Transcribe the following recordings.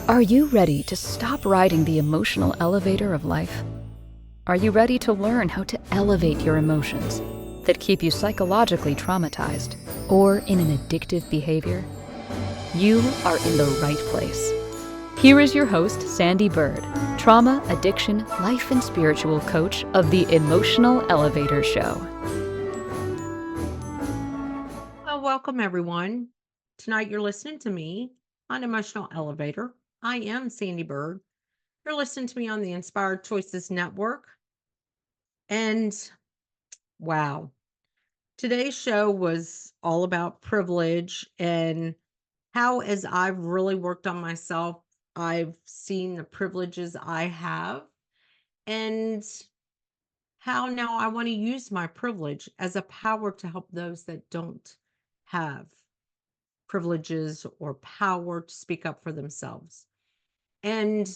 Are you ready to stop riding the emotional elevator of life? Are you ready to learn how to elevate your emotions that keep you psychologically traumatized or in an addictive behavior? You are in the right place. Here is your host, Sandee Byrd, trauma, addiction, life, and spiritual coach of the Emotional Elevator Show. Well, welcome everyone. Tonight you're listening to me on Emotional Elevator. I am Sandee Byrd. You're listening to me on the Inspired Choices Network. And wow, today's show was all about privilege and how, as I've really worked on myself, I've seen the privileges I have and how now I want to use my privilege as a power to help those that don't have privileges or power to speak up for themselves. And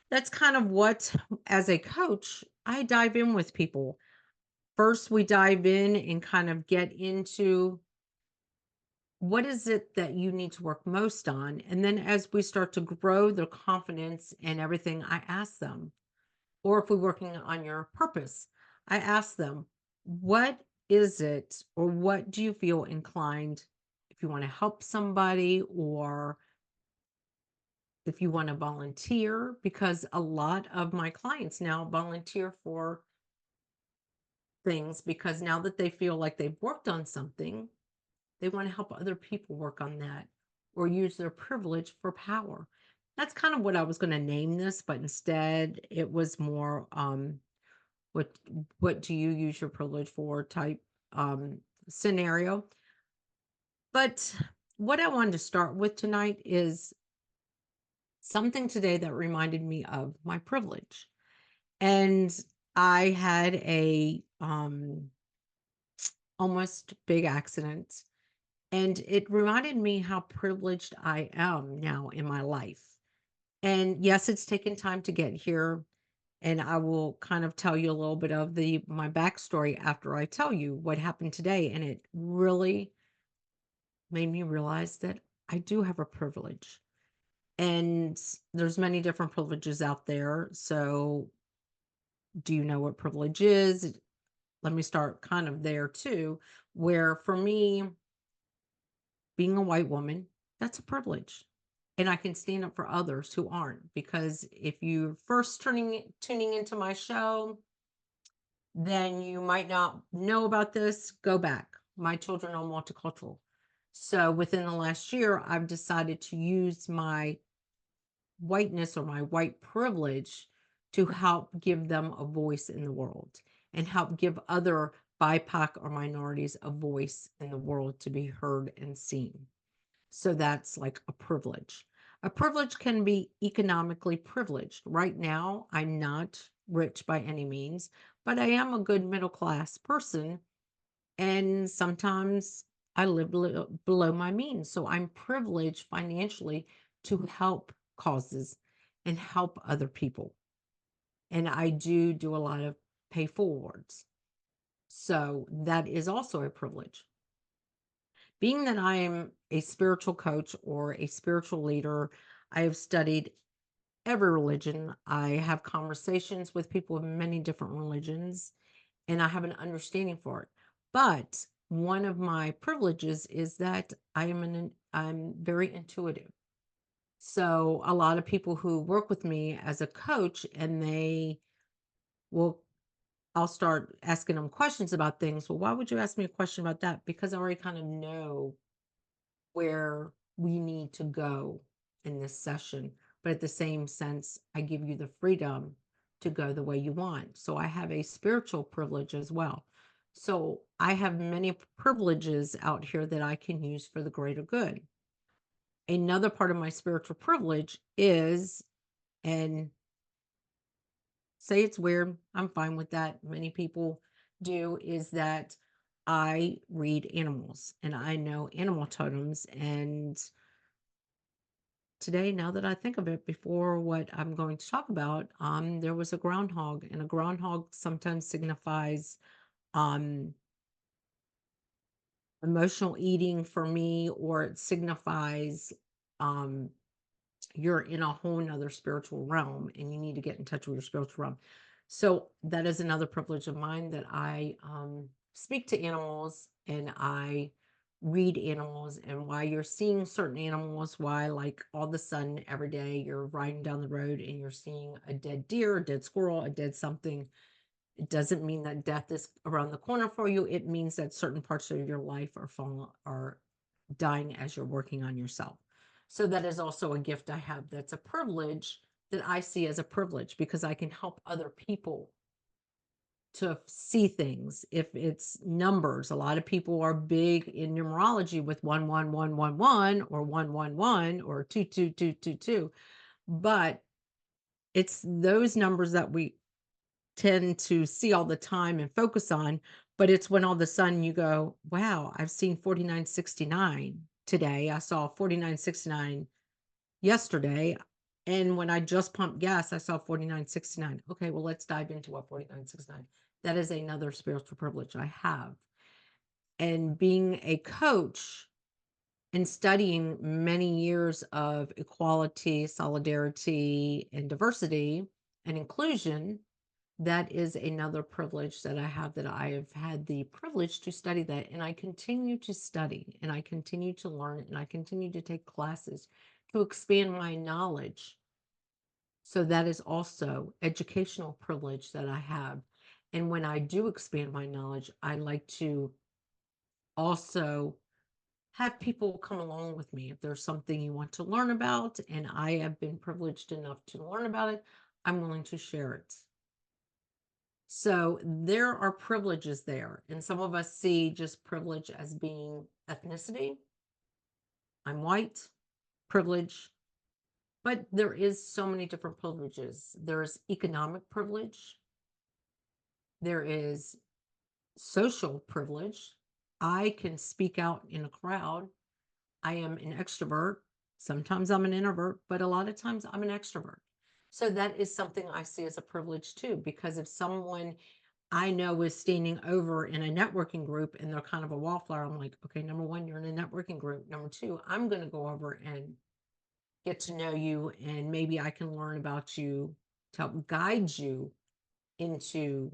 that's kind of what, as a coach, I dive in with people. First, we dive in and kind of get into what is it that you need to work most on. And then as we start to grow their confidence and everything, I ask them, or if we're working on your purpose, I ask them, what is it, or what do you feel inclined if you want to help somebody, or if you want to volunteer, because a lot of my clients now volunteer for things because now that they feel like they've worked on something, they want to help other people work on that or use their privilege for power. That's kind of what I was going to name this, but instead it was more what what do you use your privilege for type scenario. But what I wanted to start with tonight is something today that reminded me of my privilege. And I had a almost big accident, and it reminded me how privileged I am now in my life. And yes, it's taken time to get here, and I will kind of tell you a little bit of the my backstory after I tell you what happened today, and it really made me realize that I do have a privilege. And there's many different privileges out there. So, do you know what privilege is? Let me start kind of there too, where for me, being a white woman, that's a privilege. And I can stand up for others who aren't. Because if you're first tuning into my show, then you might not know about this. Go back. My children are multicultural. So within the last year, I've decided to use my whiteness or my white privilege to help give them a voice in the world and help give other BIPOC or minorities a voice in the world to be heard and seen. So that's like a privilege. A privilege can be economically privileged. Right now, I'm not rich by any means, but I am a good middle class person. And sometimes I live below my means. So I'm privileged financially to help causes and help other people. And I do a lot of pay forwards. So that is also a privilege. Being that I am a spiritual coach or a spiritual leader, I have studied every religion. I have conversations with people of many different religions, and I have an understanding for it. But one of my privileges is that I'm very intuitive. So a lot of people who work with me as a coach, and they will I'll start asking them questions about things. Well, why would you ask me a question about that? Because I already kind of know where we need to go in this session. But at the same sense, I give you the freedom to go the way you want. So I have a spiritual privilege as well. So I have many privileges out here that I can use for the greater good. Another part of my spiritual privilege is, and say it's weird, I'm fine with that. Many people do, is that I read animals and I know animal totems. And today, now that I think of it, before what I'm going to talk about, there was a groundhog, and a groundhog sometimes signifies um, emotional eating for me, or it signifies um, you're in a whole nother spiritual realm and you need to get in touch with your spiritual realm. So that is another privilege of mine, that I speak to animals and I read animals, and why you're seeing certain animals, why, like, all of a sudden every day you're riding down the road and you're seeing a dead deer, a dead squirrel, a dead something. It doesn't mean that death is around the corner for you. It means that certain parts of your life are dying as you're working on yourself. So that is also a gift I have, that's a privilege, that I see as a privilege, because I can help other people to see things. If it's numbers, a lot of people are big in numerology with 11111 or 111 or 22222, but it's those numbers that we tend to see all the time and focus on. But it's when all of a sudden you go, wow, I've seen 4969 today. I saw 4969 yesterday. And when I just pumped gas, I saw 4969. Okay, well, let's dive into what 4969. That is another spiritual privilege I have. And being a coach and studying many years of equality, solidarity, and diversity and inclusion, that is another privilege that I have, that I have had the privilege to study that. And I continue to study and I continue to learn and I continue to take classes to expand my knowledge. So that is also educational privilege that I have. And when I do expand my knowledge, I like to also have people come along with me. If there's something you want to learn about and I have been privileged enough to learn about it, I'm willing to share it. So there are privileges there. And some of us see just privilege as being ethnicity. I'm white, privilege. But there is so many different privileges. There's economic privilege. There is social privilege. I can speak out in a crowd. I am an extrovert. Sometimes I'm an introvert, but a lot of times I'm an extrovert. So that is something I see as a privilege too, because if someone I know is standing over in a networking group and they're kind of a wallflower, I'm like, okay, number one, you're in a networking group. Number two, I'm going to go over and get to know you, and maybe I can learn about you to help guide you into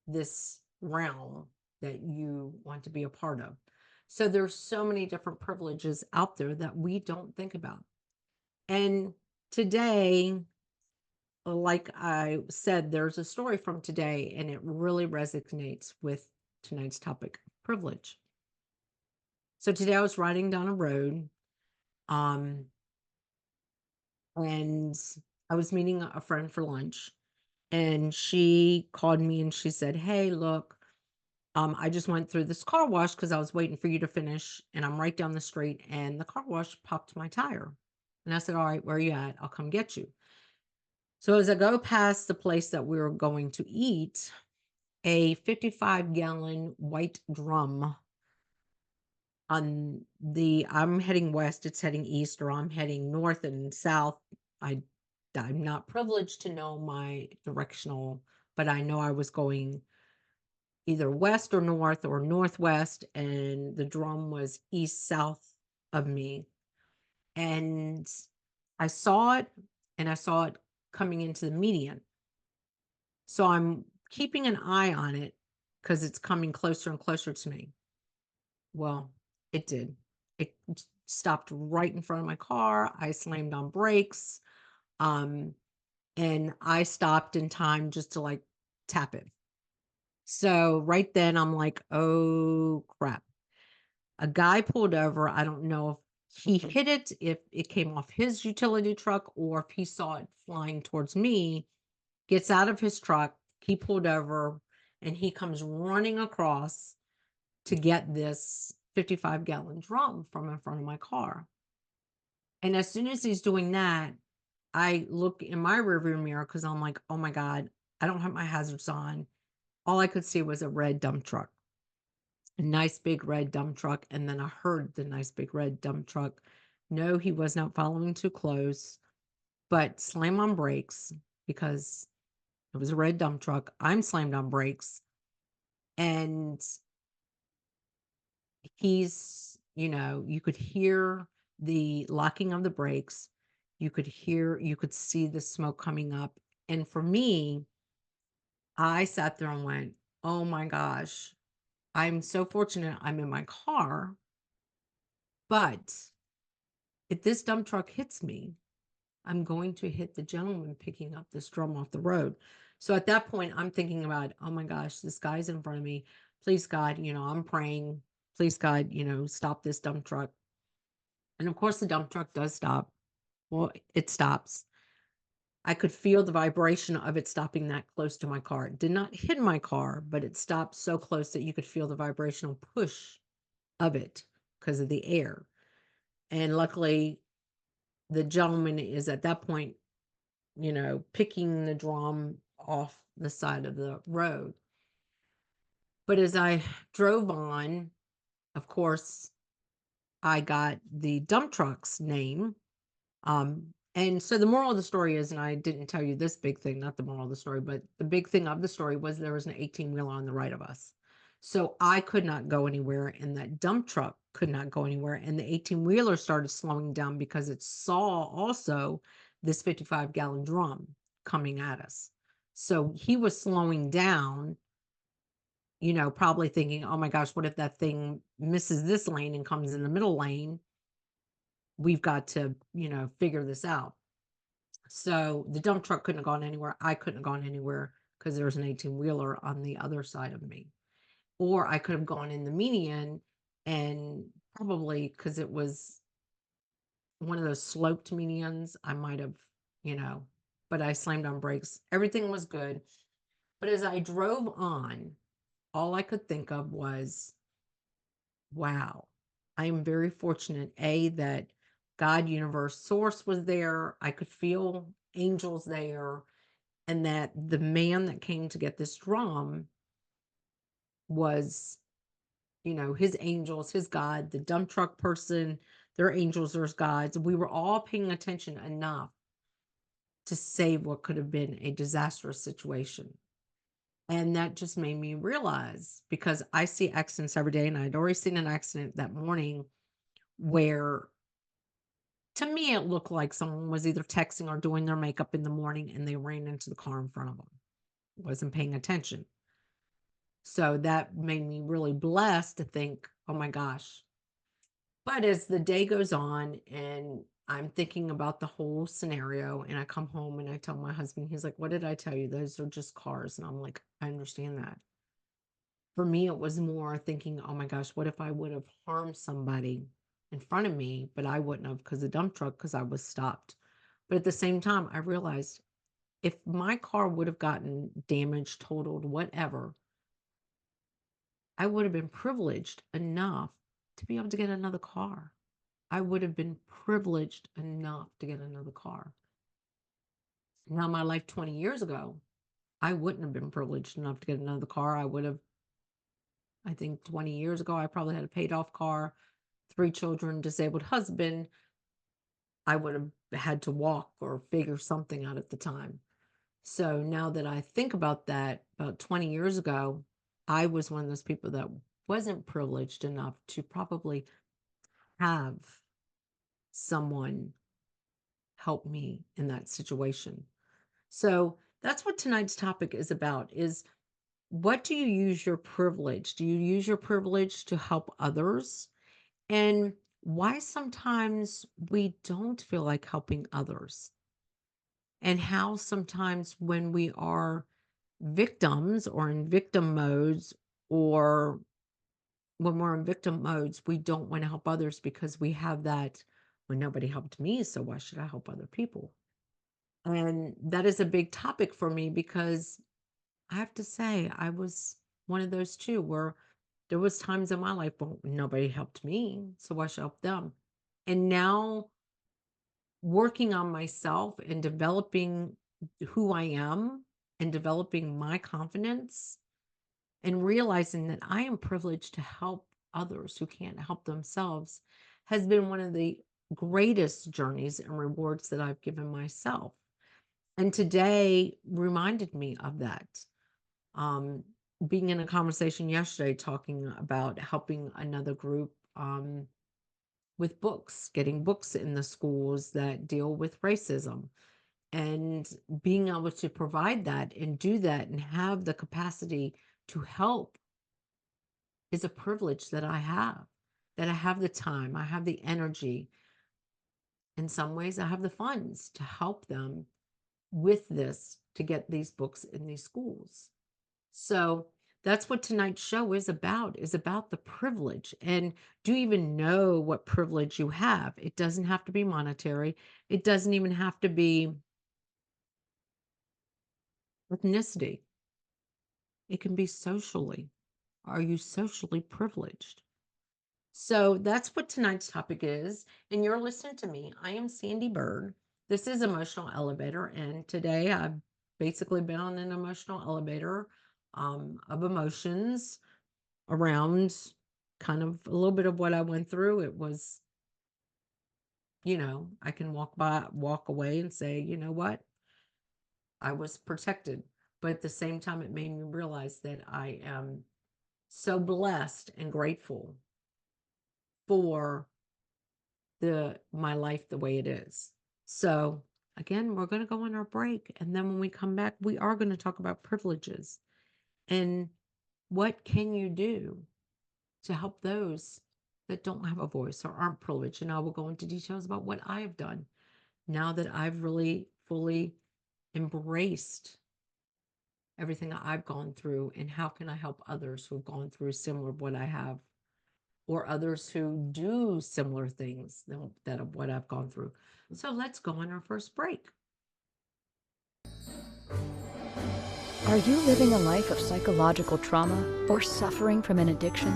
this realm that you want to be a part of. So there's so many different privileges out there that we don't think about. And today, like I said, there's a story from today, and it really resonates with tonight's topic, privilege. So today I was riding down a road, um, and I was meeting a friend for lunch, and she called me and she said, "Hey, look, I just went through this car wash because I was waiting for you to finish, and I'm right down the street, and the car wash popped my tire." And I said, "All right, where are you at? I'll come get you." So as I go past the place that we were going to eat, a 55-gallon white drum on I'm heading west, it's heading east, or I'm heading north and south. I I'm not privileged to know my directional, but I know I was going either west or northwest, and the drum was east south of me. And I saw it, and I saw it coming into the median. So I'm keeping an eye on it because it's coming closer and closer to me. Well, it did. It stopped right in front of my car. I slammed on brakes. Um, and I stopped in time just to, like, tap it. So right then I'm like, oh crap. A guy pulled over. I don't know if he hit it, if it came off his utility truck, or if he saw it flying towards me, gets out of his truck. He pulled over and he comes running across to get this 55-gallon drum from in front of my car. And as soon as he's doing that, I look in my rearview mirror because I'm like, oh my God, I don't have my hazards on. All I could see was a red dump truck, a nice big red dump truck. And then I heard the nice big red dump truck. No, he was not following too close, but slam on brakes because it was a red dump truck. I'm slammed on brakes. And you could hear the locking of the brakes. You could see the smoke coming up. And for me, I sat there and went, oh my gosh, I'm so fortunate I'm in my car. But if this dump truck hits me, I'm going to hit the gentleman picking up this drum off the road. So at that point, I'm thinking about, oh my gosh, this guy's in front of me. Please, God, I'm praying. Please, God, stop this dump truck. And of course, the dump truck does stop. Well, it stops. I could feel the vibration of it stopping that close to my car. It did not hit my car, but it stopped so close that you could feel the vibrational push of it because of the air. And luckily, the gentleman is at that point, picking the drum off the side of the road. But as I drove on, of course, I got the dump truck's name. And so the moral of the story is, and I didn't tell you this big thing, not the moral of the story, but the big thing of the story was there was an 18-wheeler on the right of us. So I could not go anywhere, and that dump truck could not go anywhere. And the 18-wheeler started slowing down because it saw also this 55-gallon drum coming at us. So he was slowing down, probably thinking, oh my gosh, what if that thing misses this lane and comes in the middle lane? We've got to, figure this out. So the dump truck couldn't have gone anywhere. I couldn't have gone anywhere because there was an 18-wheeler on the other side of me. Or I could have gone in the median, and probably because it was one of those sloped medians, I might have, you know, but I slammed on brakes. Everything was good. But as I drove on, all I could think of was, wow, I am very fortunate, A, that God, universe, source was there. I could feel angels there. And that the man that came to get this drum was, his angels, his God, the dump truck person, their angels, their gods. We were all paying attention enough to save what could have been a disastrous situation. And that just made me realize, because I see accidents every day, and I'd already seen an accident that morning where to me it looked like someone was either texting or doing their makeup in the morning and they ran into the car in front of them. Wasn't paying attention. So that made me really blessed to think, oh my gosh. But as the day goes on and I'm thinking about the whole scenario, and I come home and I tell my husband, he's like, what did I tell you? Those are just cars. And I'm like, I understand that. For me, it was more thinking, oh my gosh, what if I would have harmed somebody in front of me, but I wouldn't have because the dump truck, because I was stopped. But at the same time, I realized if my car would have gotten damaged, totaled, whatever, I would have been privileged enough to be able to get another car. I would have been privileged enough to get another car. Now, my life 20 years ago, I wouldn't have been privileged enough to get another car. I would have, I think 20 years ago, I probably had a paid off car, 3 children, disabled husband. I would have had to walk or figure something out at the time. So now that I think about that, about 20 years ago, I was one of those people that wasn't privileged enough to probably have someone help me in that situation. So that's what tonight's topic is about, is what do you use your privilege? Do you use your privilege to help others? And why sometimes we don't feel like helping others? And how sometimes when we are victims or in victim modes, or when we're in victim modes, we don't want to help others because we have that, well, nobody helped me, so why should I help other people? And that is a big topic for me because I have to say I was one of those too, where there was times in my life, well, nobody helped me, so why should I help them? And now working on myself and developing who I am and developing my confidence and realizing that I am privileged to help others who can't help themselves has been one of the greatest journeys and rewards that I've given myself. And today reminded me of that. Um, Being in a conversation yesterday talking about helping another group. with books, getting books in the schools that deal with racism, and being able to provide that and do that and have the capacity to help is a privilege that I have. That I have the time, I have the energy. In some ways, I have the funds to help them with this to get these books in these schools. So that's what tonight's show is about the privilege. And do you even know what privilege you have? It doesn't have to be monetary. It doesn't even have to be ethnicity. It can be socially. Are you socially privileged? So that's what tonight's topic is. And you're listening to me. I am Sandee Byrd. This is Emotional Elevator. And today I've basically been on an emotional elevator of emotions around kind of a little bit of what I went through. It was, I can walk away and say, you know what? I was protected. But at the same time, it made me realize that I am so blessed and grateful for my life the way it is. So again, we're going to go on our break. And then when we come back, we are going to talk about privileges and what can you do to help those that don't have a voice or aren't privileged. And I will go into details about what I have done now that I've really fully embraced everything that I've gone through, and how can I help others who've gone through similar what I have, or others who do similar things that of what I've gone through. So let's go on our first break. Are you living a life of psychological trauma or suffering from an addiction?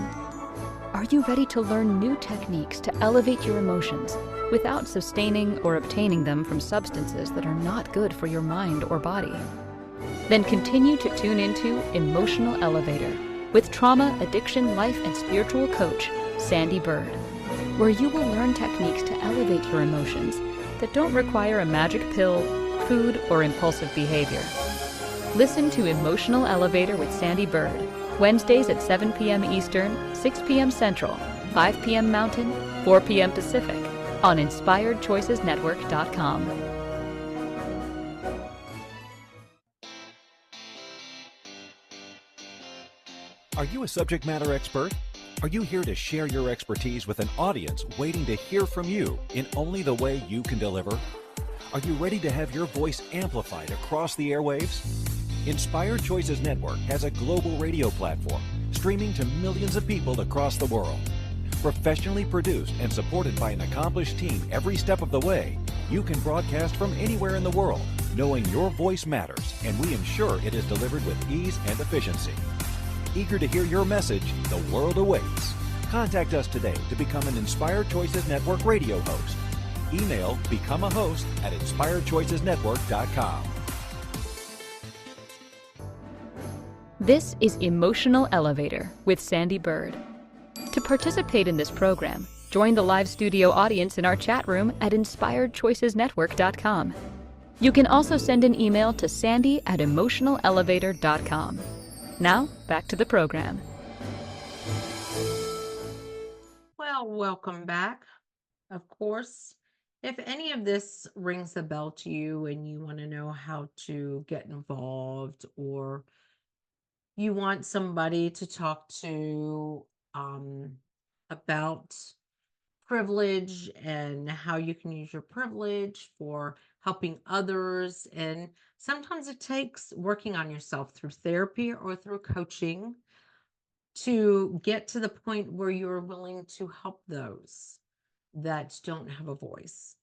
Are you ready to learn new techniques to elevate your emotions without sustaining or obtaining them from substances that are not good for your mind or body? Then continue to tune into Emotional Elevator with trauma, addiction, life, and spiritual coach, Sandee Byrd, where you will learn techniques to elevate your emotions that don't require a magic pill, food, or impulsive behavior. Listen to Emotional Elevator with Sandee Byrd, Wednesdays at 7 p.m. Eastern, 6 p.m. Central, 5 p.m. Mountain, 4 p.m. Pacific, on InspiredChoicesNetwork.com. Are you a subject matter expert? Are you here to share your expertise with an audience waiting to hear from you in only the way you can deliver? Are you ready to have your voice amplified across the airwaves? Inspired Choices Network has a global radio platform streaming to millions of people across the world. Professionally produced and supported by an accomplished team every step of the way, you can broadcast from anywhere in the world, knowing your voice matters, and we ensure it is delivered with ease and efficiency. Eager to hear your message, the world awaits. Contact us today to become an Inspired Choices Network radio host. Email become a host at inspiredchoicesnetwork.com. This is Emotional Elevator with Sandee Byrd. To participate in this program, join the live studio audience in our chat room at inspiredchoicesnetwork.com. You can also send an email to sandy@emotionalelevator.com. Now, back to the program. Well, welcome back. Of course, if any of this rings a bell to you and you want to know how to get involved, or you want somebody to talk to about privilege and how you can use your privilege for helping others. And sometimes it takes working on yourself through therapy or through coaching to get to the point where you're willing to help those that don't have a voice.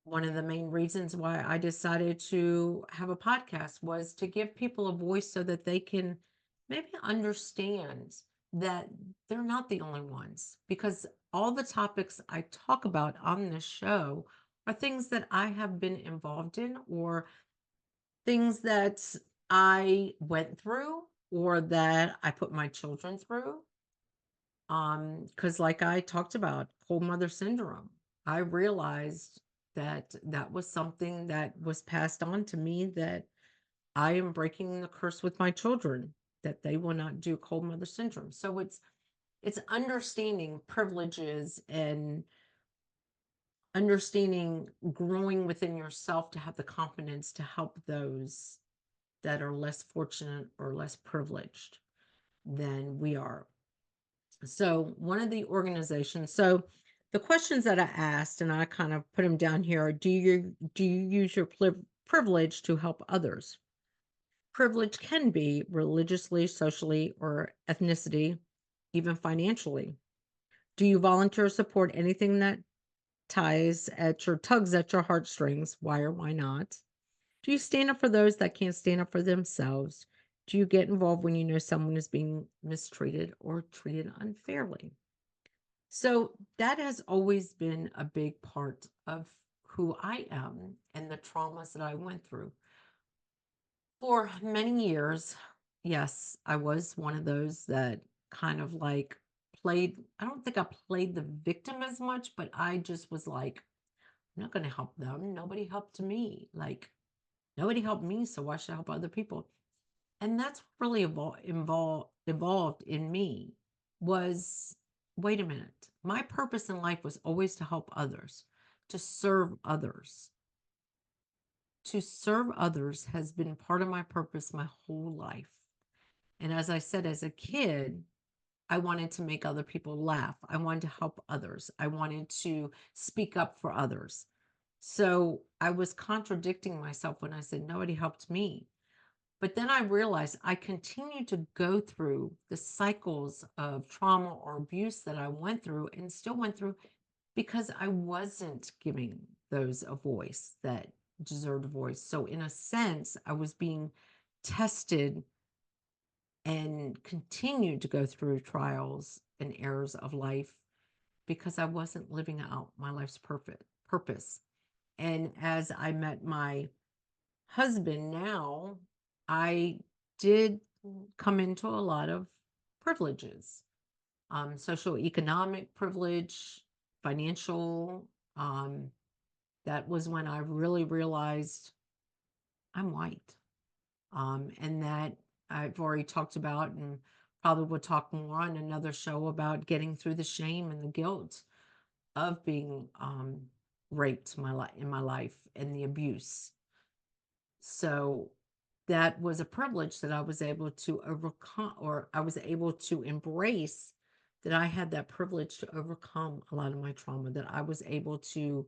One of the main reasons why I decided to have a podcast was to give people a voice so that they can maybe understand that they're not the only ones. Because all the topics I talk about on this show are things that I have been involved in, or things that I went through, or that I put my children through. Because like I talked about, cold mother syndrome, I realized that that was something that was passed on to me, that I am breaking the curse with my children, that they will not do cold mother syndrome. So it's understanding privileges and understanding, growing within yourself to have the confidence to help those that are less fortunate or less privileged than we are. So, one of the organizations, so the questions that I asked, and I kind of put them down here, are, do you use your privilege to help others? Privilege can be religiously, socially, or ethnicity, even financially. Do you volunteer or support anything that tugs at your heartstrings? Why or why not? Do you stand up for those that can't stand up for themselves? Do you get involved when you know someone is being mistreated or treated unfairly? So that has always been a big part of who I am and the traumas that I went through. For many years, yes, I was one of those that kind of like played, I don't think I played the victim as much, but I just was like, I'm not going to help them. Nobody helped me. Like, nobody helped me, so why should I help other people? And that's really evolved in me was, wait a minute. My purpose in life was always to help others, to serve others. To serve others has been part of my purpose my whole life. And as I said, as a kid, I wanted to make other people laugh. I wanted to help others. I wanted to speak up for others. So I was contradicting myself when I said, nobody helped me. But then I realized I continued to go through the cycles of trauma or abuse that I went through and still went through because I wasn't giving those a voice that deserved a voice. So, in a sense, I was being tested and continued to go through trials and errors of life because I wasn't living out my life's perfect purpose. And as I met my husband now, I did come into a lot of privileges, socioeconomic privilege, financial. Um, that was when I really realized I'm white, and that I've already talked about, and probably will talk more on another show about getting through the shame and the guilt of being raped in my life and the abuse. So that was a privilege that I was able to overcome, or I was able to embrace that I had that privilege to overcome a lot of my trauma, that I was able to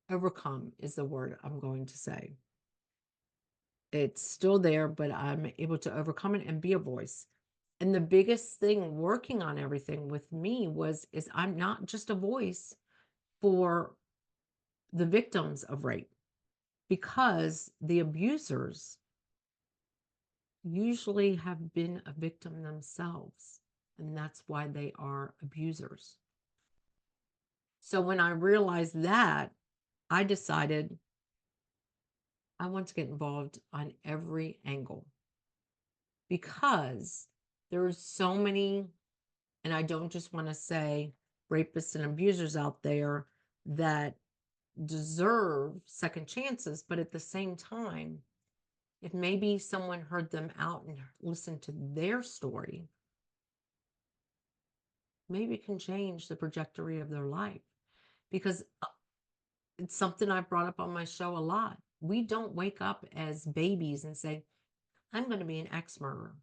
overcome, is the word I'm going to say. It's still there, but I'm able to overcome it and be a voice. And the biggest thing working on everything with me is I'm not just a voice for the victims of rape, because the abusers usually have been a victim themselves, and that's why they are abusers. So when I realized that, I decided I want to get involved on every angle, because there's so many, and I don't just want to say rapists and abusers out there that deserve second chances, but at the same time, if maybe someone heard them out and listened to their story, maybe it can change the trajectory of their life. Because it's something I've brought up on my show a lot. We don't wake up as babies and say, I'm going to be an ex murderer.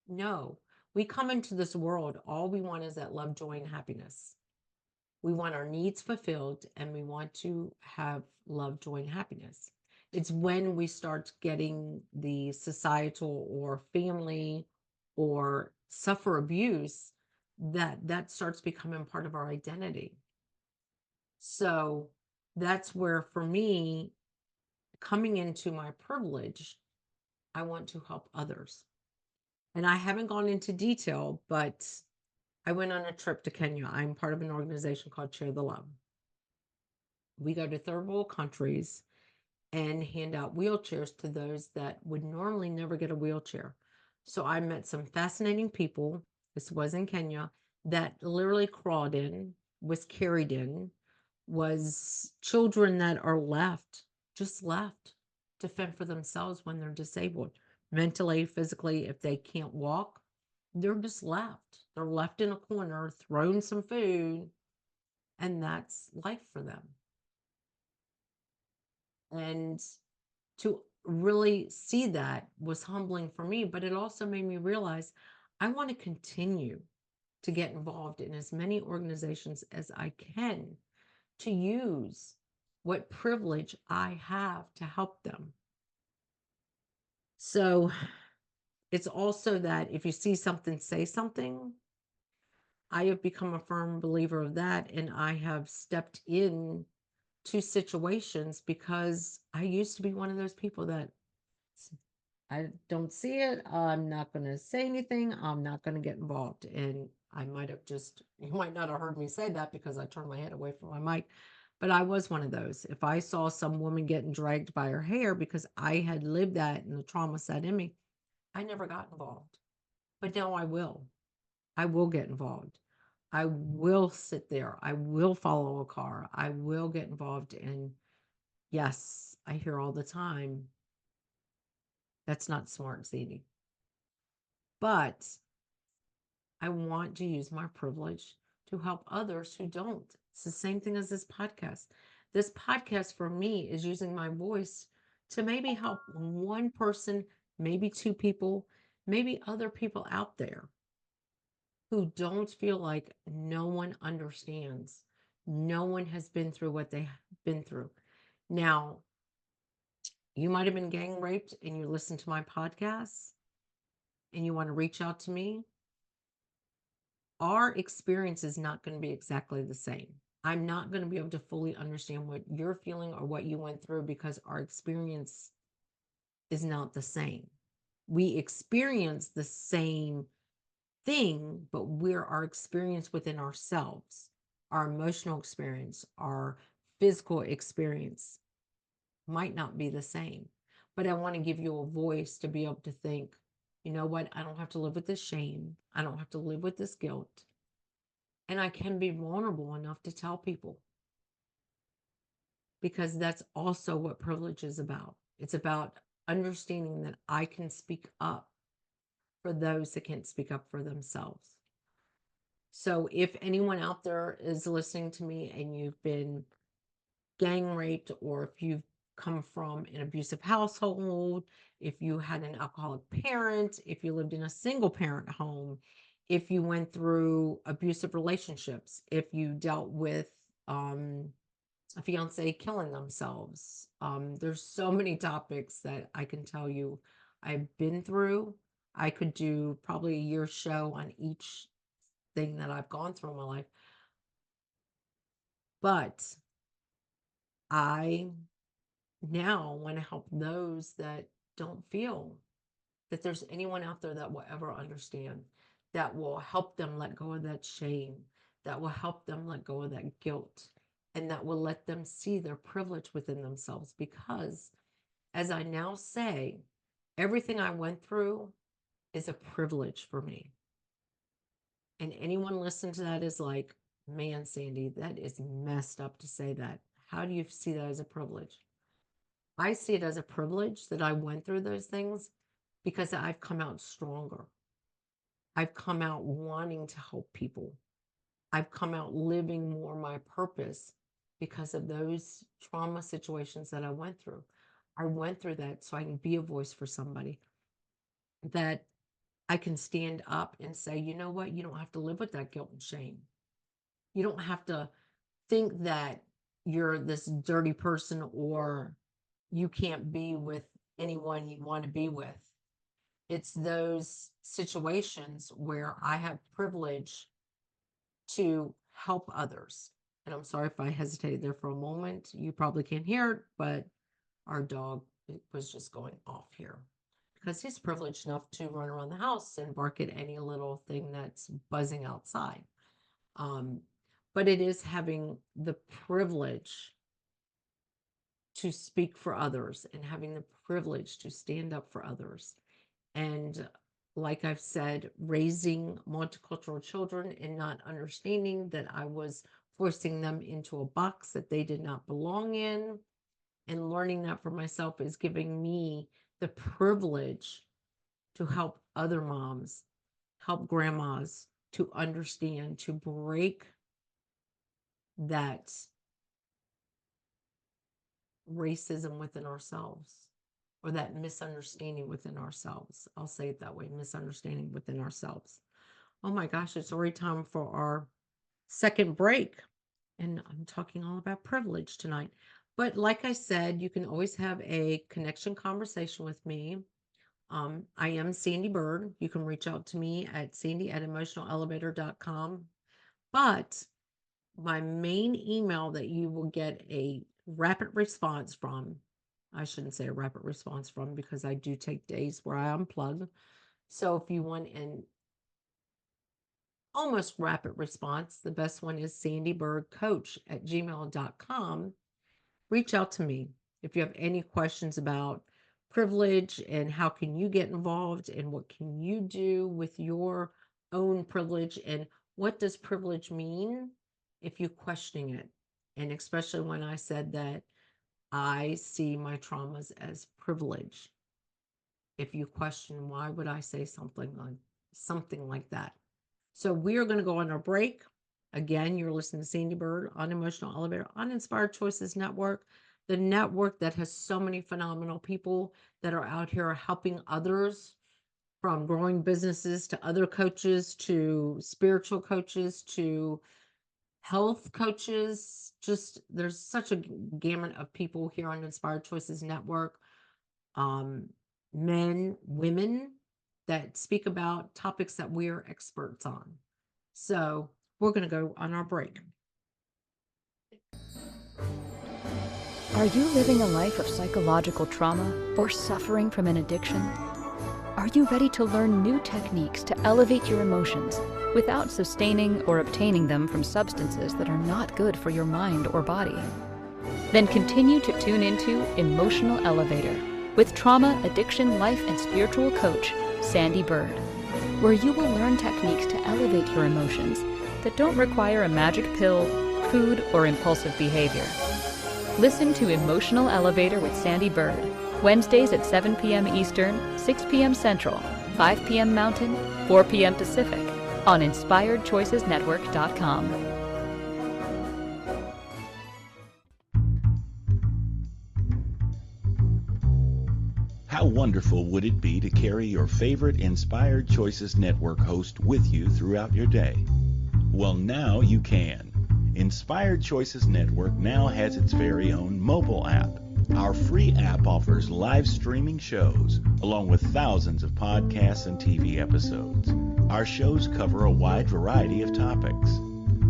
No, we come into this world, all we want is that love, joy, and happiness. We want our needs fulfilled, and we want to have love, joy, and happiness. It's when we start getting the societal or family or suffer abuse that starts becoming part of our identity. So that's where, for me, coming into my privilege, I want to help others. And I haven't gone into detail, but I went on a trip to Kenya. I'm part of an organization called Share the Love. We go to third world countries and hand out wheelchairs to those that would normally never get a wheelchair. So I met some fascinating people. This was in Kenya, that literally crawled in, was carried in, was children that are just left to fend for themselves when they're disabled, mentally, physically. If they can't walk, they're just left. They're left in a corner, thrown some food, and that's life for them. And to really see that was humbling for me, but it also made me realize I want to continue to get involved in as many organizations as I can to use what privilege I have to help them. So it's also that if you see something, say something. I have become a firm believer of that, and I have stepped in to situations because I used to be one of those people that I don't see it. I'm not going to say anything. I'm not going to get involved. And I might have just, you might not have heard me say that because I turned my head away from my mic, but I was one of those. If I saw some woman getting dragged by her hair because I had lived that and the trauma set in me, I never got involved. But now I will. I will get involved. I will sit there. I will follow a car. I will get involved. And yes, I hear all the time, that's not smart, Sadie. But I want to use my privilege to help others who don't. It's the same thing as this podcast. This podcast for me is using my voice to maybe help one person, maybe two people, maybe other people out there who don't feel like no one understands. No one has been through what they've been through. Now, you might have been gang raped and you listen to my podcast and you want to reach out to me. Our experience is not going to be exactly the same. I'm not going to be able to fully understand what you're feeling or what you went through because our experience is not the same. We experience the same thing, but we're our experience within ourselves, our emotional experience, our physical experience might not be the same. But I want to give you a voice to be able to think, you know what? I don't have to live with this shame. I don't have to live with this guilt. And I can be vulnerable enough to tell people because that's also what privilege is about. It's about understanding that I can speak up for those that can't speak up for themselves. So if anyone out there is listening to me and you've been gang raped, or if you've come from an abusive household, if you had an alcoholic parent, if you lived in a single parent home, if you went through abusive relationships, if you dealt with a fiance killing themselves, there's so many topics that I can tell you I've been through. I could do probably a year show on each thing that I've gone through in my life. But I now want to help those that don't feel that there's anyone out there that will ever understand, that will help them let go of that shame, that will help them let go of that guilt, and that will let them see their privilege within themselves. Because, as I now say, everything I went through is a privilege for me. And anyone listening to that is like, man, Sandee, that is messed up to say that. How do you see that as a privilege? I see it as a privilege that I went through those things because I've come out stronger. I've come out wanting to help people. I've come out living more my purpose because of those trauma situations that I went through. I went through that so I can be a voice for somebody, that I can stand up and say, you know what? You don't have to live with that guilt and shame. You don't have to think that you're this dirty person or you can't be with anyone you want to be with. It's those situations where I have privilege to help others. And I'm sorry if I hesitated there for a moment. You probably can't hear it, but our dog was just going off here because he's privileged enough to run around the house and bark at any little thing that's buzzing outside. But it is having the privilege to speak for others and having the privilege to stand up for others. And like I've said, raising multicultural children and not understanding that I was forcing them into a box that they did not belong in, and learning that for myself is giving me the privilege to help other moms, help grandmas to understand, to break that racism within ourselves or that misunderstanding within ourselves. I'll say it that way, misunderstanding within ourselves. Oh my gosh, it's already time for our second break. And I'm talking all about privilege tonight. But like I said, you can always have a connection conversation with me. I am Sandee Byrd. You can reach out to me at sandy@emotionalelevator.com. But my main email that you will get a rapid response from, I shouldn't say a rapid response from because I do take days where I unplug. So if you want an almost rapid response, the best one is sandeebirdcoach@gmail.com. Reach out to me if you have any questions about privilege and how can you get involved and what can you do with your own privilege and what does privilege mean if you're questioning it. And especially when I said that I see my traumas as privilege. If you question why would I say something like that. So we are going to go on our break. Again, you're listening to Sandee Byrd on Emotional Elevator on Inspired Choices Network, the network that has so many phenomenal people that are out here helping others, from growing businesses to other coaches to spiritual coaches to health coaches. Just there's such a gamut of people here on Inspired Choices Network, um, men, women that speak about topics that we're experts on. So we're going to go on our break. Are you living a life of psychological trauma or suffering from an addiction? Are you ready to learn new techniques to elevate your emotions without sustaining or obtaining them from substances that are not good for your mind or body? Then continue to tune into Emotional Elevator with trauma, addiction, life, and spiritual coach, Sandee Byrd, where you will learn techniques to elevate your emotions that don't require a magic pill, food, or impulsive behavior. Listen to Emotional Elevator with Sandee Byrd, Wednesdays at 7 p.m. Eastern, 6 p.m. Central, 5 p.m. Mountain, 4 p.m. Pacific, on InspiredChoicesNetwork.com. How wonderful would it be to carry your favorite Inspired Choices Network host with you throughout your day? Well, now you can. Inspired Choices Network now has its very own mobile app. Our free app offers live streaming shows, along with thousands of podcasts and TV episodes. Our shows cover a wide variety of topics.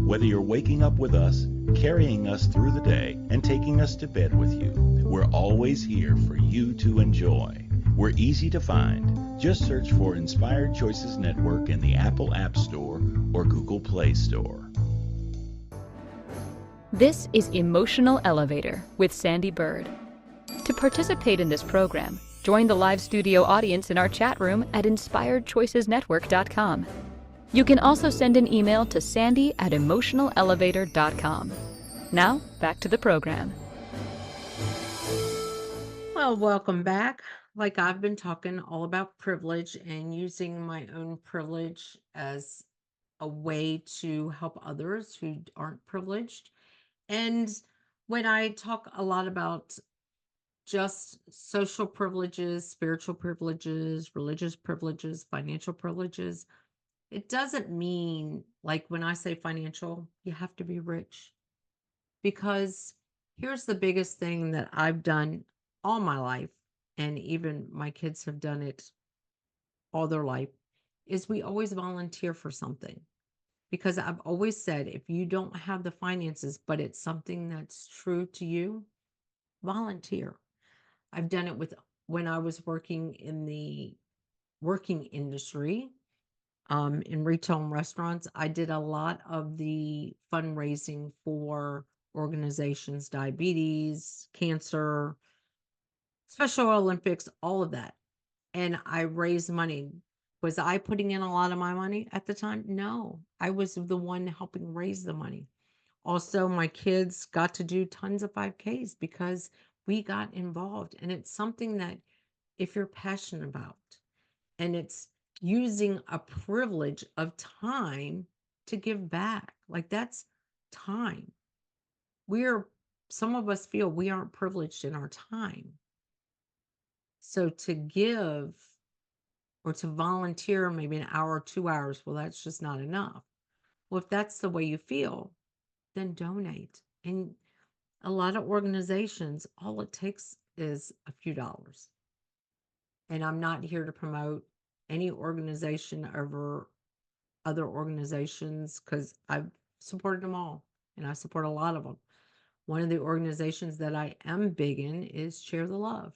Whether you're waking up with us, carrying us through the day, and taking us to bed with you, we're always here for you to enjoy. We're easy to find. Just search for Inspired Choices Network in the Apple App Store or Google Play Store. This is Emotional Elevator with Sandee Byrd. To participate in this program, join the live studio audience in our chat room at InspiredChoicesNetwork.com. You can also send an email to sandy@emotionalelevator.com. Now, back to the program. Well, welcome back. Like I've been talking all about privilege and using my own privilege as a way to help others who aren't privileged. And when I talk a lot about just social privileges, spiritual privileges, religious privileges, financial privileges, it doesn't mean like when I say financial, you have to be rich. Because here's the biggest thing that I've done all my life, and even my kids have done it all their life, is we always volunteer for something. Because I've always said, if you don't have the finances, but it's something that's true to you, volunteer. I've done it with when I was working in the working industry, in retail and restaurants. I did a lot of the fundraising for organizations, diabetes, cancer, Special Olympics, all of that. And I raised money. Was I putting in a lot of my money at the time? No, I was the one helping raise the money. Also, my kids got to do tons of 5Ks because we got involved. And it's something that if you're passionate about and it's using a privilege of time to give back. Like that's time. We're Some of us feel we aren't privileged in our time. So to give or to volunteer maybe an hour or 2 hours, well, that's just not enough. Well, if that's the way you feel, then donate. And a lot of organizations, all it takes is a few dollars. And I'm not here to promote any organization over other organizations because I've supported them all and I support a lot of them. One of the organizations that I am big in is Share the Love,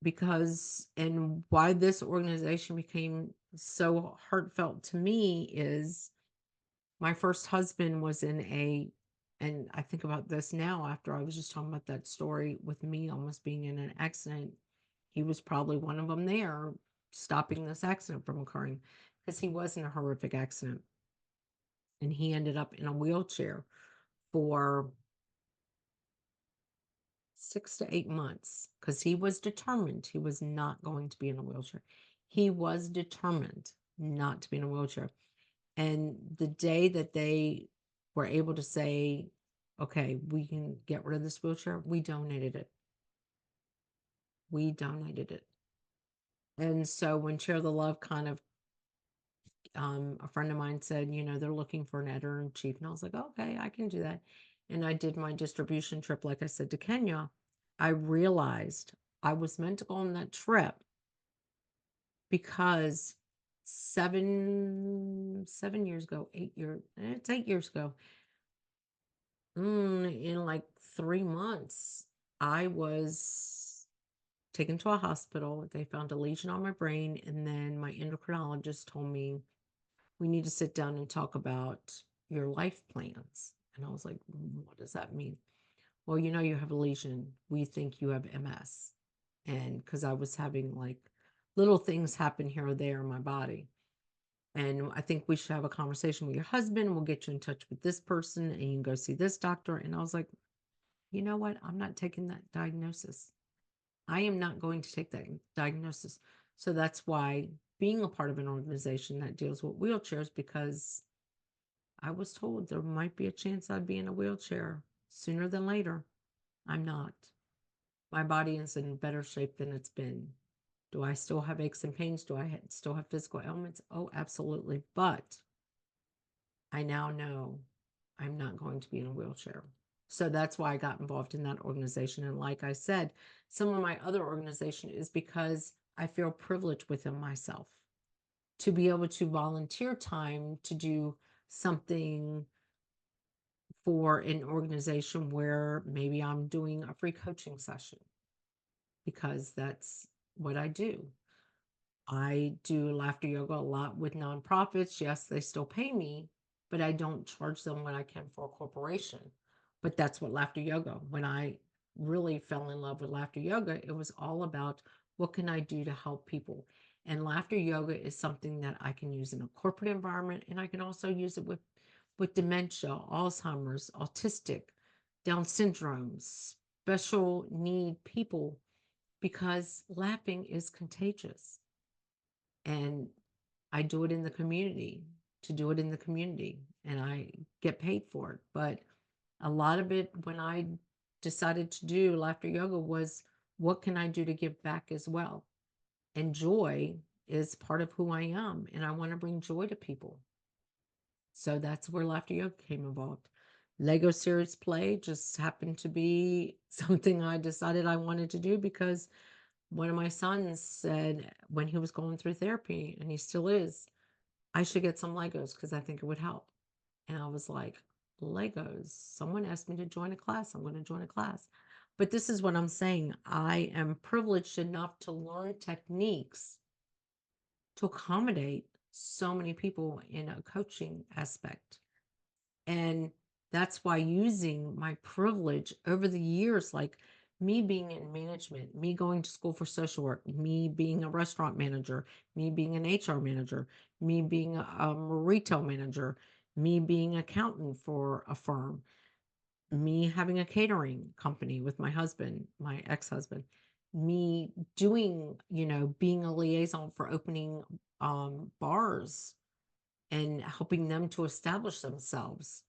because, and why this organization became so heartfelt to me is my first husband was in a, and I think about this now after I was just talking about that story with me almost being in an accident. He was probably one of them there stopping this accident from occurring because he was in a horrific accident and he ended up in a wheelchair for 6 to 8 months because he was determined he was not going to be in a wheelchair. He was determined not to be in a wheelchair. And the day that they were able to say, okay, we can get rid of this wheelchair, we donated it. We donated it. And so when Share the Love kind of, a friend of mine said, they're looking for an editor in chief. And I was like, okay, I can do that. And I did my distribution trip, like I said, to Kenya. I realized I was meant to go on that trip because 7 years ago, it's 8 years ago, in like 3 months, I was taken to a hospital. They found a lesion on my brain, and then my endocrinologist told me, we need to sit down and talk about your life plans. And I was like, what does that mean? Well, you have a lesion. We think you have MS. And because I was having like little things happen here or there in my body. And I think we should have a conversation with your husband. We'll get you in touch with this person and you can go see this doctor. And I was like, you know what? I'm not taking that diagnosis. I am not going to take that diagnosis. So that's why being a part of an organization that deals with wheelchairs, because I was told there might be a chance I'd be in a wheelchair sooner than later. I'm not. My body is in better shape than it's been. Do I still have aches and pains? Do I still have physical ailments? Oh, absolutely. But I now know I'm not going to be in a wheelchair. So that's why I got involved in that organization. And like I said, some of my other organization is because I feel privileged within myself to be able to volunteer time to do something for an organization where maybe I'm doing a free coaching session because that's what I do. I do laughter yoga a lot with nonprofits. Yes, they still pay me, but I don't charge them what I can for a corporation. But that's what laughter yoga, when I really fell in love with laughter yoga, it was all about what can I do to help people. And laughter yoga is something that I can use in a corporate environment, and I can also use it with dementia, Alzheimer's, autistic, Down syndrome, special need people, because laughing is contagious. And I do it in the community to do it in the community, and I get paid for it. But a lot of it, when I decided to do laughter yoga, was what can I do to give back as well? And joy is part of who I am, and I want to bring joy to people. So that's where laughter yoga came involved. Lego series play just happened to be something I decided I wanted to do because one of my sons said when he was going through therapy, and he still is, I should get some Legos because I think it would help. And I was like, Legos? Someone asked me to join a class. I'm going to join a class. But this is what I'm saying. I am privileged enough to learn techniques to accommodate so many people in a coaching aspect. And that's why using my privilege over the years, like me being in management, me going to school for social work, me being a restaurant manager, me being an HR manager, me being a retail manager, me being an accountant for a firm, me having a catering company with my husband, my ex-husband. me doing, being a liaison for opening bars and helping them to establish themselves.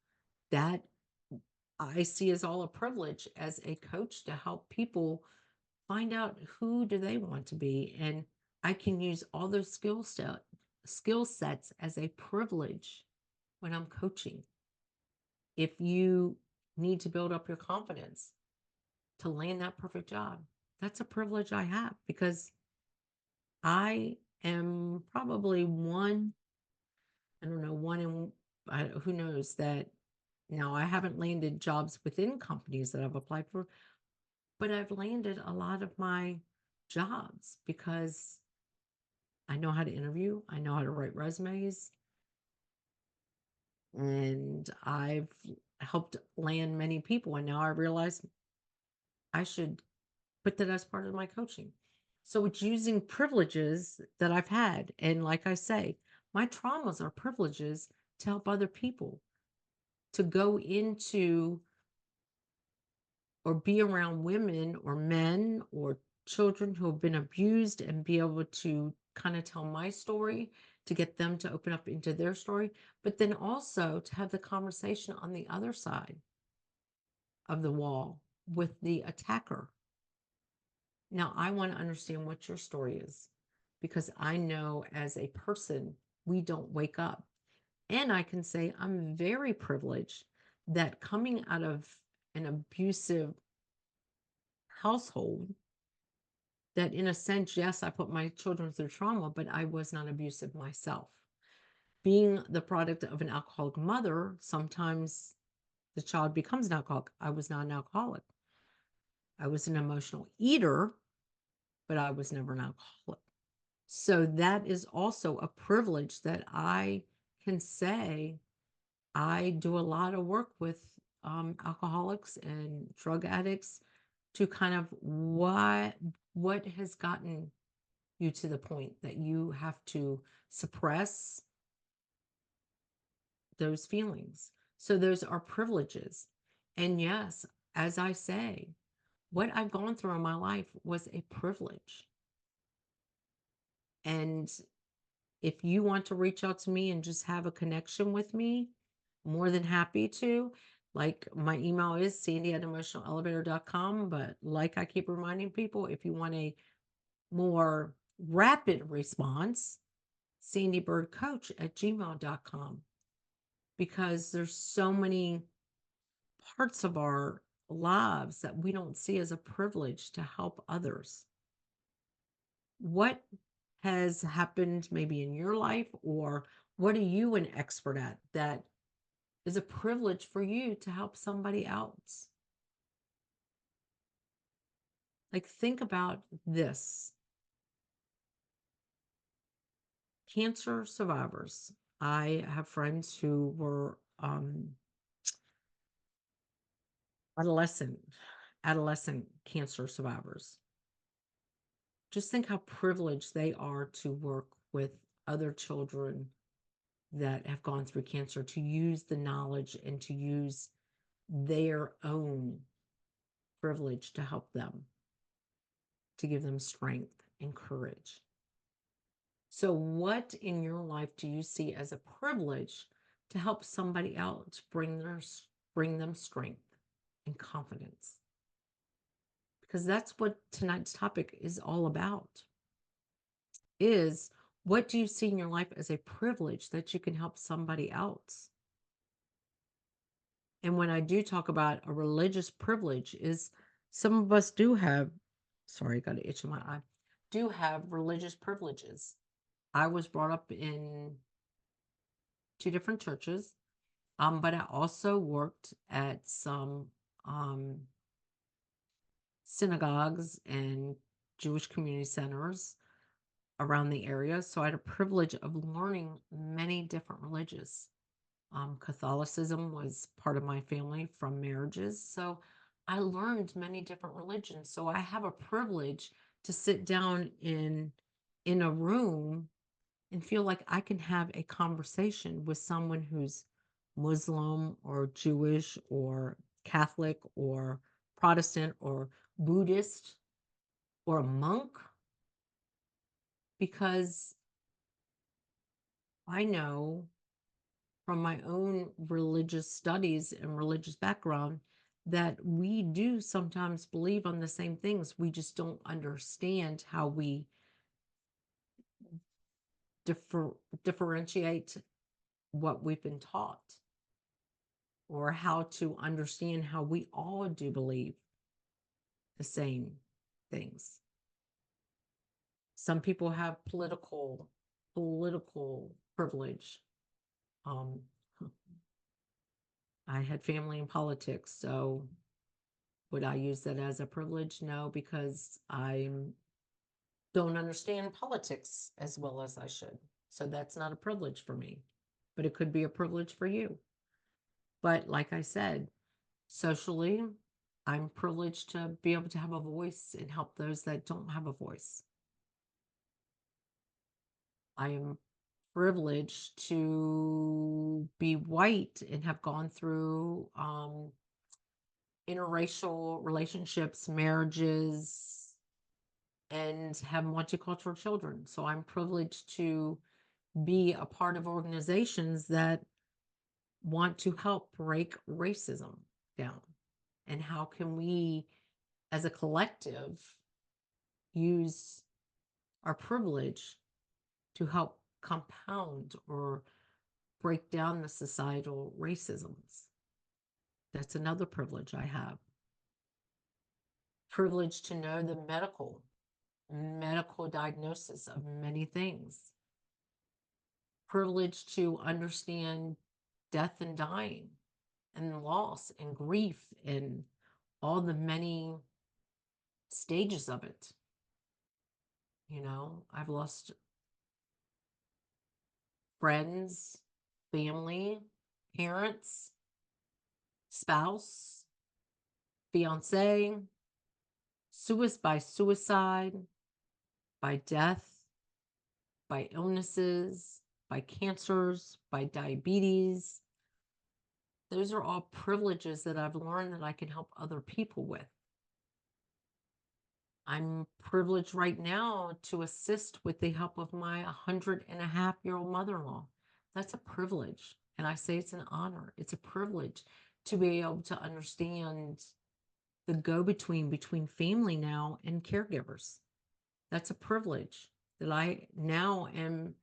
That I see as all a privilege as a coach to help people find out who do they want to be. And I can use all those skill sets as a privilege when I'm coaching. If you need to build up your confidence to land that perfect job, that's a privilege I have because I am probably one, I don't know, one in, who knows that now I haven't landed jobs within companies that I've applied for, but I've landed a lot of my jobs because I know how to interview, I know how to write resumes, and I've helped land many people. And now I realize I should put that as part of my coaching. So it's using privileges that I've had. And like I say, my traumas are privileges to help other people to go into or be around women or men or children who have been abused and be able to kind of tell my story to get them to open up into their story, but then also to have the conversation on the other side of the wall with the attacker. Now, I want to understand what your story is because I know as a person, we don't wake up. And I can say I'm very privileged that coming out of an abusive household, that in a sense, yes, I put my children through trauma, but I was not abusive myself. Being the product of an alcoholic mother, sometimes the child becomes an alcoholic. I was not an alcoholic. I was an emotional eater, but I was never an alcoholic. So that is also a privilege that I can say I do a lot of work with alcoholics and drug addicts to kind of what has gotten you to the point that you have to suppress those feelings. So those are privileges. And yes, as I say, what I've gone through in my life was a privilege. And if you want to reach out to me and just have a connection with me, more than happy to. Like my email is sandy@emotionalelevator.com. But like I keep reminding people, if you want a more rapid response, sandeebyrdcoach@gmail.com. Because there's so many parts of our lives that we don't see as a privilege to help others. What has happened maybe in your life, or what are you an expert at that is a privilege for you to help somebody else? Like, think about this. Cancer survivors. I have friends who were adolescent cancer survivors. Just think how privileged they are to work with other children that have gone through cancer, to use the knowledge and to use their own privilege to help them, to give them strength and courage. So, what in your life do you see as a privilege to help somebody else bring them strength and confidence? Because that's what tonight's topic is all about. Is what do you see in your life as a privilege that you can help somebody else? And when I do talk about a religious privilege, is some of us do have, sorry, I got an itch in my eye, do have religious privileges. I was brought up in two different churches, but I also worked at some synagogues and Jewish community centers around the area. So I had a privilege of learning many different religions. Catholicism was part of my family from marriages. So I learned many different religions. So I have a privilege to sit down in a room and feel like I can have a conversation with someone who's Muslim or Jewish or Catholic or Protestant or Buddhist or a monk, because I know from my own religious studies and religious background that we do sometimes believe on the same things. We just don't understand how we differentiate what we've been taught, or how to understand how we all do believe the same things. Some people have political privilege. Um, I had family in politics, so would I use that as a privilege? No, because I don't understand politics as well as I should. So that's not a privilege for me, but it could be a privilege for you. But like I said, socially, I'm privileged to be able to have a voice and help those that don't have a voice. I am privileged to be white and have gone through interracial relationships, marriages, and have multicultural children. So I'm privileged to be a part of organizations that want to help break racism down. And how can we, as a collective, use our privilege to help compound or break down the societal racisms? That's another privilege I have. Privilege to know the medical diagnosis of many things. Privilege to understand death and dying and loss and grief and all the many stages of it. You know, I've lost friends, family, parents, spouse, fiance, by suicide, by death, by illnesses, by cancers, by diabetes. Those are all privileges that I've learned that I can help other people with. I'm privileged right now to assist with the help of my 100-and-a-half-year-old mother-in-law. That's a privilege. And I say it's an honor. It's a privilege to be able to understand the go-between between family now and caregivers. That's a privilege that I now am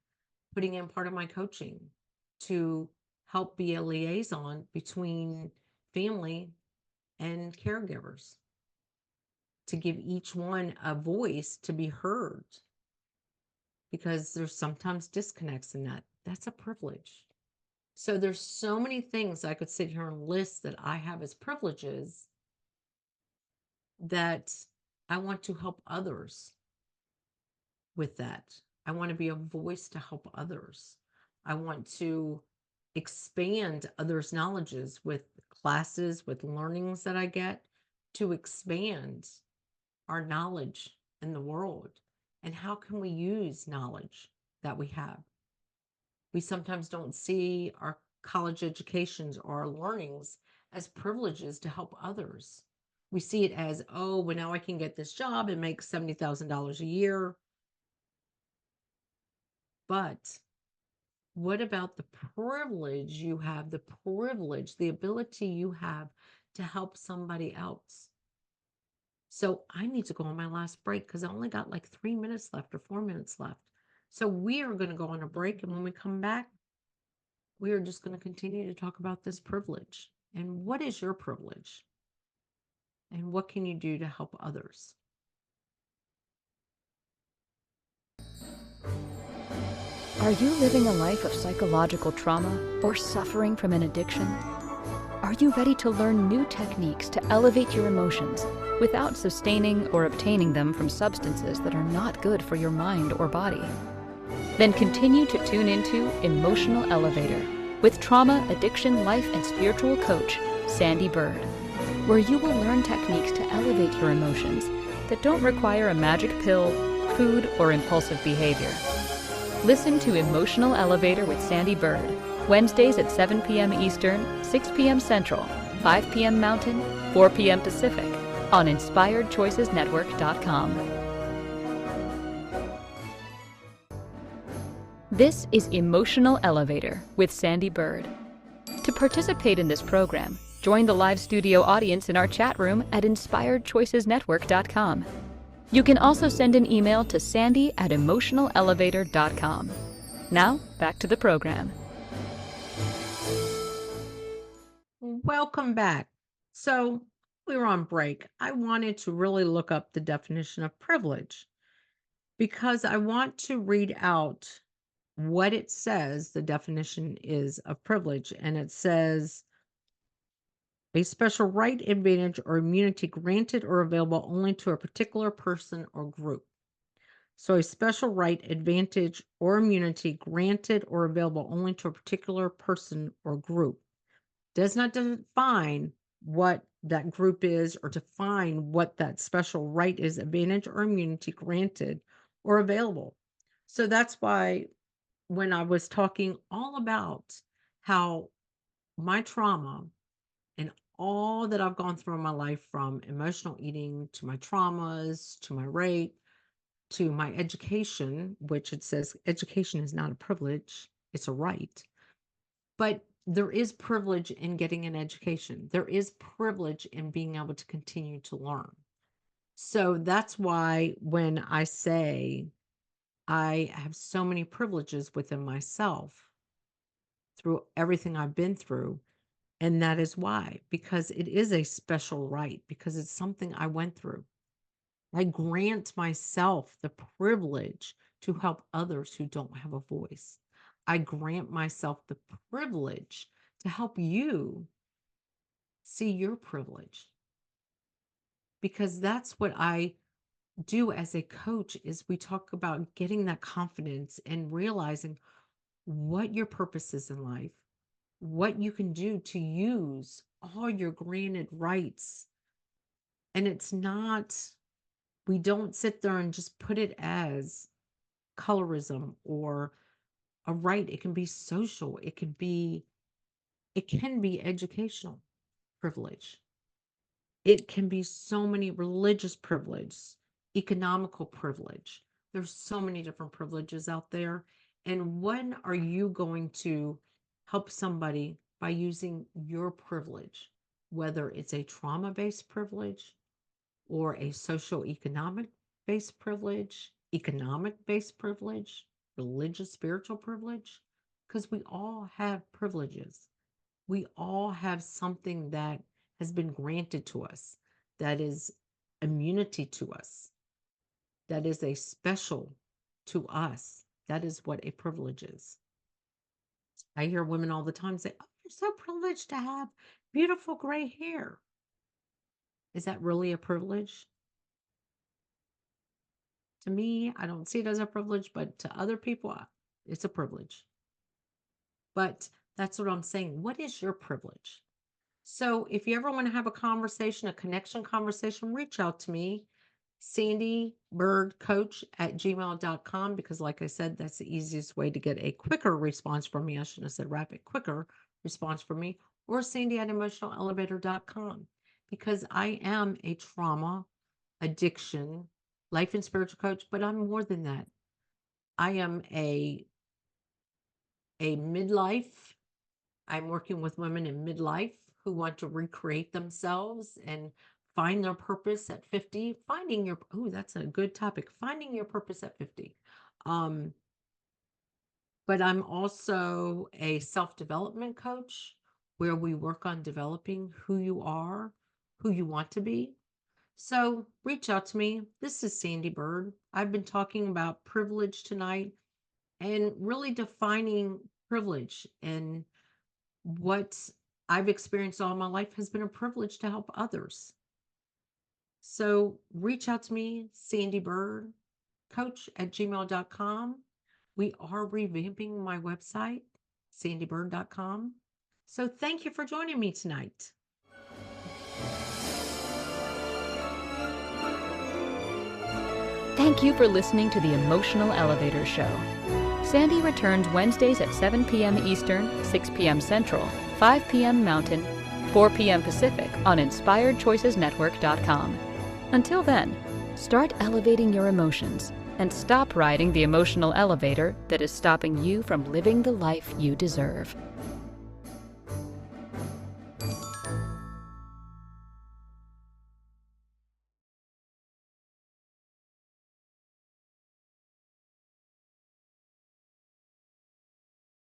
putting in part of my coaching to help be a liaison between family and caregivers, to give each one a voice to be heard, because there's sometimes disconnects in that. That's a privilege. So there's so many things I could sit here and list that I have as privileges that I want to help others with that. I want to be a voice to help others. I want to expand others' knowledges with classes, with learnings that I get, to expand our knowledge in the world. And how can we use knowledge that we have? We sometimes don't see our college educations or our learnings as privileges to help others. We see it as, oh, well, now I can get this job and make $70,000 a year. But what about the privilege you have, the ability you have to help somebody else? So I need to go on my last break because I only got like 3 minutes left or 4 minutes left. So we are going to go on a break. And when we come back, we are just going to continue to talk about this privilege. And what is your privilege? And what can you do to help others? Are you living a life of psychological trauma or suffering from an addiction? Are you ready to learn new techniques to elevate your emotions without sustaining or obtaining them from substances that are not good for your mind or body? Then continue to tune into Emotional Elevator with trauma, addiction, life, and spiritual coach, Sandee Byrd, where you will learn techniques to elevate your emotions that don't require a magic pill, food, or impulsive behavior. Listen to Emotional Elevator with Sandee Byrd, Wednesdays at 7 p.m. Eastern, 6 p.m. Central, 5 p.m. Mountain, 4 p.m. Pacific, on InspiredChoicesNetwork.com. This is Emotional Elevator with Sandee Byrd. To participate in this program, join the live studio audience in our chat room at inspiredchoicesnetwork.com. You can also send an email to sandy@emotionalelevator.com. Now, back to the program. Welcome back. So, we were on break. I wanted to really look up the definition of privilege because I want to read out what it says the definition is of privilege. And it says a special right, advantage, or immunity granted or available only to a particular person or group. So, a special right, advantage, or immunity granted or available only to a particular person or group does not define what that group is or define what that special right is, advantage, or immunity granted or available. So, that's why when I was talking all about how my trauma and all that I've gone through in my life, from emotional eating to my traumas to my rape to my education, which it says education is not a privilege, it's a right. But there is privilege in getting an education, there is privilege in being able to continue to learn. So that's why when I say I have so many privileges within myself through everything I've been through. And that is why, because it is a special right, because it's something I went through. I grant myself the privilege to help others who don't have a voice. I grant myself the privilege to help you see your privilege. Because that's what I do as a coach, is we talk about getting that confidence and realizing what your purpose is in life, what you can do to use all your granted rights. And it's not, we don't sit there and just put it as colorism or a right. It can be social, it can be educational privilege. It can be so many religious privilege, economical privilege. There's so many different privileges out there. And when are you going to help somebody by using your privilege, whether it's a trauma-based privilege or a social-economic based privilege, economic-based privilege, religious, spiritual privilege? Because we all have privileges. We all have something that has been granted to us, that is immunity to us, that is a special to us. That is what a privilege is. I hear women all the time say, "Oh, you're so privileged to have beautiful gray hair." Is that really a privilege? To me, I don't see it as a privilege, but to other people, it's a privilege. But that's what I'm saying. What is your privilege? So if you ever want to have a conversation, a connection conversation, reach out to me, sandeebirdcoach@gmail.com, because like I said, that's the easiest way to get a quicker response from me. I shouldn't have said rapid, quicker response from me, or sandy@emotionalelevator.com, because I am a trauma, addiction, life and spiritual coach, but I'm more than that. I am a midlife. I'm working with women in midlife who want to recreate themselves and find their purpose at 50. Finding your, oh, that's a good topic. Finding your purpose at 50. But I'm also a self-development coach where we work on developing who you are, who you want to be. So reach out to me. This is Sandee Byrd. I've been talking about privilege tonight and really defining privilege, and what I've experienced all my life has been a privilege to help others. So reach out to me, Sandee Byrd, coach@gmail.com. We are revamping my website, sandeebyrd.com. So thank you for joining me tonight. Thank you for listening to the Emotional Elevator Show. Sandee returns Wednesdays at 7 p.m. Eastern, 6 p.m. Central, 5 p.m. Mountain, 4 p.m. Pacific on InspiredChoicesNetwork.com. Until then, start elevating your emotions and stop riding the emotional elevator that is stopping you from living the life you deserve.